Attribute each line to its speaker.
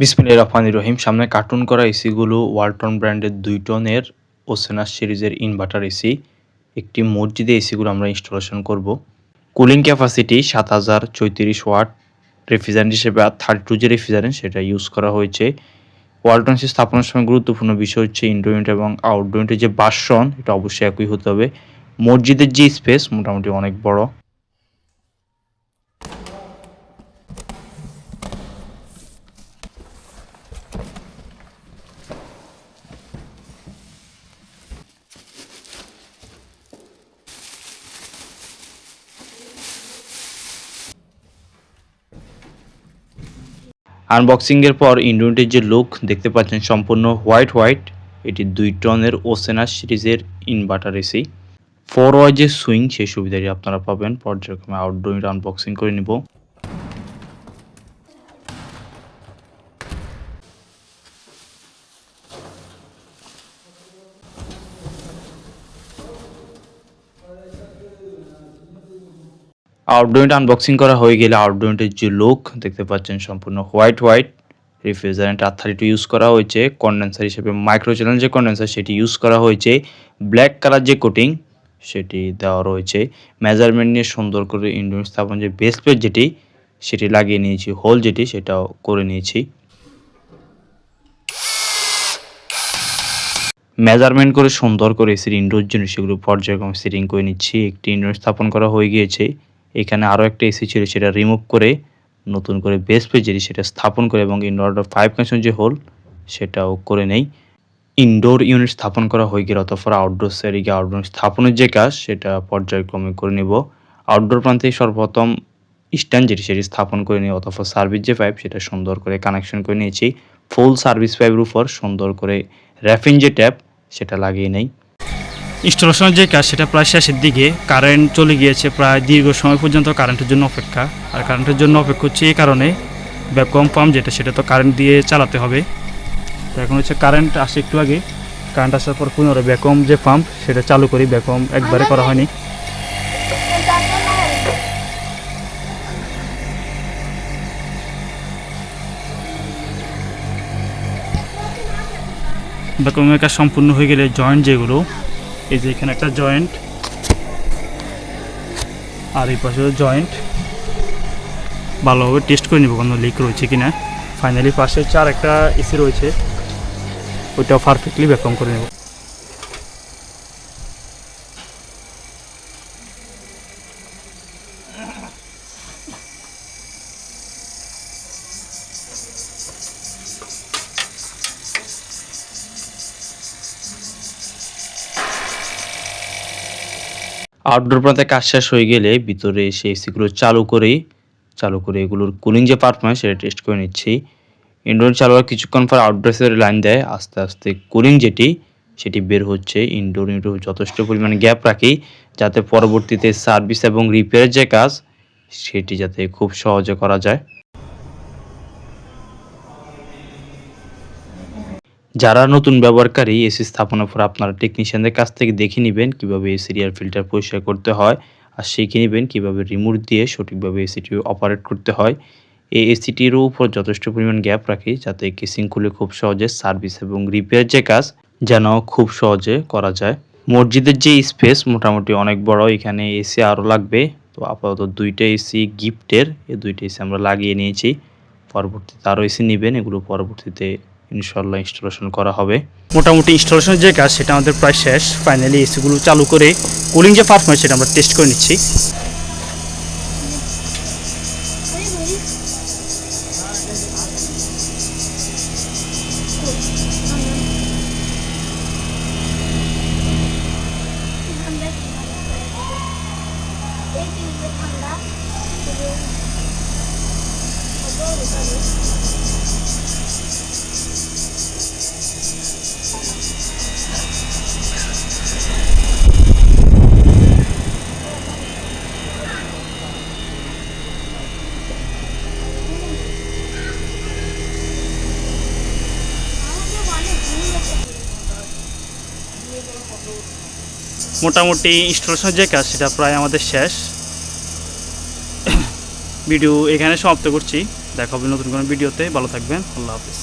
Speaker 1: বিসমিল্লাহির রহমানির রহিম। সামনে কার্টুন করা এসিগুলো ওয়ালটন ব্র্যান্ডের ২ টনের ওসেনাস সিরিজের ইনভার্টার এসি। একটি মসজিদে এসিগুলো আমরা ইনস্টলেশন করব। Cooling capacity ৭০৩৪ watt. রেফ্রিজারেন্ট হিসেবে 32 যে রেফ্রিজারেন্ট সেটা ইউজ করা হয়েছে। ওয়ালটন এসি স্থাপনের সময় গুরুত্বপূর্ণ বিষয় হচ্ছে ইনডোর ইউনিট এবং আউটডোর ইউনিটের যে বাসন এটা অবশ্যই একই হতে হবে। মসজিদের যে স্পেস মোটামুটি অনেক বড়। আনবক্সিংয়ের পর ইনডোর যে লুক দেখতে পাচ্ছেন সম্পূর্ণ হোয়াইট। এটি ২ টনের ওসেনাস সিরিজের ইনভার্টার এসি। 4 ওয়াই যে সুইং সেই সুবিধাটি আপনারা পাবেন। পর্যায়ক্রমে আউটডোর ইউনিট আনবক্সিং করে নিব। আউটডোর ইউনিট আনবক্সিং করা হয়ে গেলে আউটডোর ইউনিটের যে লুক দেখতে পাচ্ছেন সম্পূর্ণ হোয়াইট। রেফ্রিজারেন্ট R32 ইউজ করা হয়েছে। কন্ডেন্সার হিসেবে মাইক্রো চ্যানেল যে কন্ডেন্সার সেটি ইউজ করা হয়েছে। ব্ল্যাক কালার যে কোটিং সেটি দেওয়া রয়েছে। মেজারমেন্ট নিয়ে সুন্দর করে ইনডোর স্থাপন যে বেস প্লেট যেটি সেটি লাগিয়ে নিয়েছি, হোল যেটি সেটাও করে নিয়েছি। মেজারমেন্ট করে সুন্দর করে এসির ইনডোর জন্য সেগুলো পর্যায়ক্রমে সেটিং করে নিচ্ছি। একটি ইনডোর স্থাপন করা হয়ে গিয়েছে। এখানে আরও একটা এসি ছিল সেটা রিমুভ করে নতুন করে বেস প্লেট যেটি সেটা স্থাপন করে এবং ইনডোর 5 কানেকশন যে হোল সেটাও করে নেই। ইনডোর ইউনিট স্থাপন করা হয়ে গেলে অতঃপর আউটডোর সাইডে গিয়ে আউটডোর স্থাপনের যে কাজ সেটা পর্যায়ক্রমে করে নেব। আউটডোর প্রান্তে সর্বপ্রথম স্ট্যান্ড যেটি সেটি স্থাপন করে নিয়ে অতঃপর সার্ভিস যে পাইপ সেটা সুন্দর করে কানেকশন করে নিয়েছি। ফুল সার্ভিস পাইপের উপর সুন্দর করে র্যাফিং যে ট্যাপ সেটা লাগিয়ে নেই।
Speaker 2: ইনস্টলেশনের যে কাজ সেটা প্রায় শেষের দিকে। কারেন্ট চলে গিয়েছে, প্রায় দীর্ঘ সময় পর্যন্ত কারেন্টের জন্য অপেক্ষা। আর কারেন্টের জন্য অপেক্ষা হচ্ছে এই কারণে ভ্যাকুয়াম পাম্প যেটা সেটা তো কারেন্ট দিয়ে চালাতে হবে। তো এখন হচ্ছে কারেন্ট আসে একটু আগে, কারেন্ট আসার পর পুনরায় ভ্যাকুয়াম যে পাম্প সেটা চালু করি। ভ্যাকুয়াম একবারে করা হয়নি। ভ্যাকুয়ামের কাজ সম্পূর্ণ হয়ে গেলে জয়েন্ট যেগুলো, এই যে এখানে একটা জয়েন্ট আর এই পাশেও জয়েন্ট ভালোভাবে টেস্ট করে নেব কোনো লিক রয়েছে কিনা। ফাইনালি পাশে চার একটা এসি রয়েছে, ওইটাও পারফেক্টলি ভ্যাকুয়াম করে নেব।
Speaker 1: আউটডোর প্রান্তে কাজ শেষ হয়ে গেলে ভিতরে এসে এসিগুলো চালু করে এগুলোর কুলিং যে পারফরম্যান্স সেটা টেস্ট করে নিচ্ছি। ইনডোর চালু হওয়ার কিছুক্ষণ পর আউটডোর এর লাইন দেয়, আস্তে আস্তে কুলিং যেটি সেটি বের হচ্ছে। ইনডোর ইউনিট যথেষ্ট পরিমাণে গ্যাপ রাখি যাতে পরবর্তীতে সার্ভিস এবং রিপেয়ারের যে কাজ সেটি যাতে খুব সহজে করা যায়। যারা নতুন ব্যবহারকারী এসি স্থাপনের পর আপনারা টেকনিশিয়ানদের কাছ থেকে দেখে নেবেন কীভাবে এসির এয়ার ফিল্টার পরিষ্কার করতে হয়, আর শিখে নেবেন কীভাবে রিমোট দিয়ে সঠিকভাবে এসিটি অপারেট করতে হয়। এই এসিটির উপর যথেষ্ট পরিমাণ গ্যাপ রাখি যাতে কেসিং খুলে খুব সহজে সার্ভিস এবং রিপেয়ার যে কাজ যেন খুব সহজে করা যায়। মসজিদের যে স্পেস মোটামুটি অনেক বড়, এখানে এসি আরও লাগবে। তো আপাতত 2টা এসি গিফটের, এই 2টা এসি আমরা লাগিয়ে নিয়েছি। পরবর্তীতে আরও এসি নেবেন, এগুলো পরবর্তীতে ইনশাল্লাহ ইনস্টলেশন করা হবে।
Speaker 2: মোটামুটি ইনস্টলেশনের যে কাজ সেটা আমাদের প্রায় শেষ। ফাইনালি এসিগুলো চালু করে কুলিং যে পারফরম্যান্স সেটা আমরা টেস্ট করে নিচ্ছি। মোটামুটি ইনস্টলেশনের যে কাজ সেটা প্রায় আমাদের শেষ। ভিডিও এখানে সমাপ্ত করছি। দেখা হবে নতুন কোনো ভিডিওতে। ভালো থাকবেন, আল্লাহ হাফিজ।